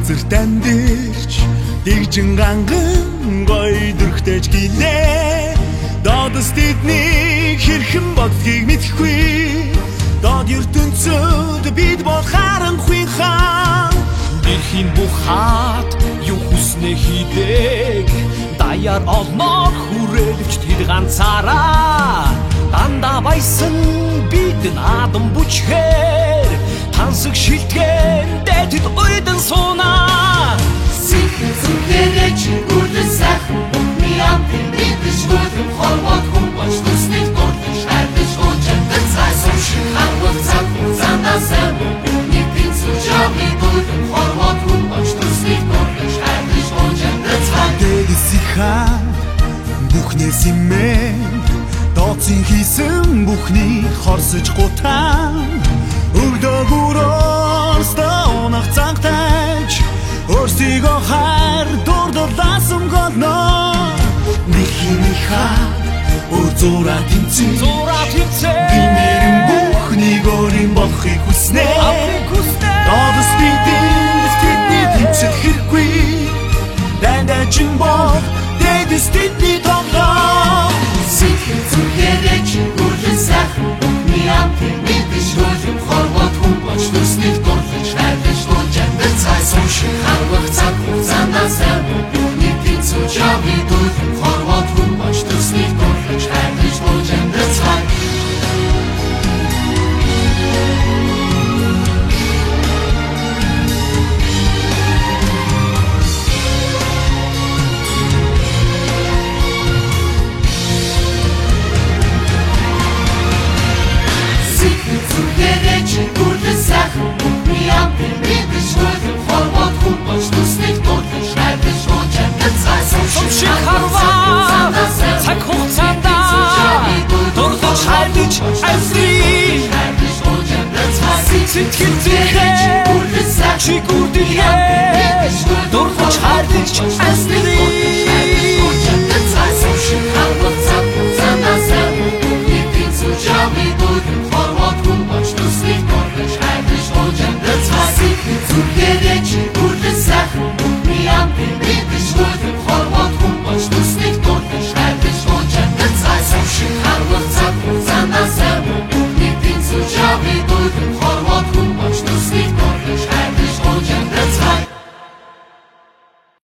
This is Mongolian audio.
газарт амьдэрч дэгжин ганган гоё дөрхтэйч гэлээ. Додос тэдний хэрхэн бодлыг мэдэхгүй. Дод ертөнцөд бид бол харанхуй хаан. Дэлхийн бүх хаад юу хүснэ хийдэг. Даяар олноор хүрээлвч тэр ганцаараа. Дандаа баясан бид наадам бүчгээр. Тансаг шилтгэн дэтэд уйдан суунаа. Сихэр зүгээрэж гүрдэн сайхан бүхний амтын мэдэж гүрдэн хорвоод хүмбач төснийг дурдж хайдаж уучагдан цай сушин хавал цад хугацаанаас бүхний пинцүү жавны гүрдэн хорвоод хүмбач төснийг дурдж хайдаж уучагдан цай дэдсиха бүхнээс имэн дооцин хийсэн бүхний хорсож гутаан. Өгдөгөрөөстө унах цангтайч өөрсдийгөө хайр дурдуулсан голно. Нэхний хаад өөр зураа тэмцэн бинэрэн бүхнийг өөрийн болохыг хүснэ. Додос бидэн тэдний тэмцэл хэрэггүй. Дайначин бол дэдэс тэдний тоглоо. Сихэр зүгээрэж гүрдэн сайхан бүхний амтын мэдэж гүрдэн хорвоод хүмбач төснийг дурдж хайдаж уучагдан цай сушин хавал цад хугацаанаас бүхний пинцүү жавны гүрдэн хорвоод хүмбач төснийг дурдж хайдаж уучагдан цай. Гүрдэн сайхан бүхний амтын мэдэж гүрдэн хорвоод хүмбач төснийг дурдж хайдаж уучагдан цай сушин хавал цад хугацаандаа дурдж хайдаж амсрий. Сэтгэл зүрхээ чи гүрдэлээ дурдж хайдаж амсрий. Сушин хавал цад хугацаанаас бүхний пинцүү жавны гүрдэн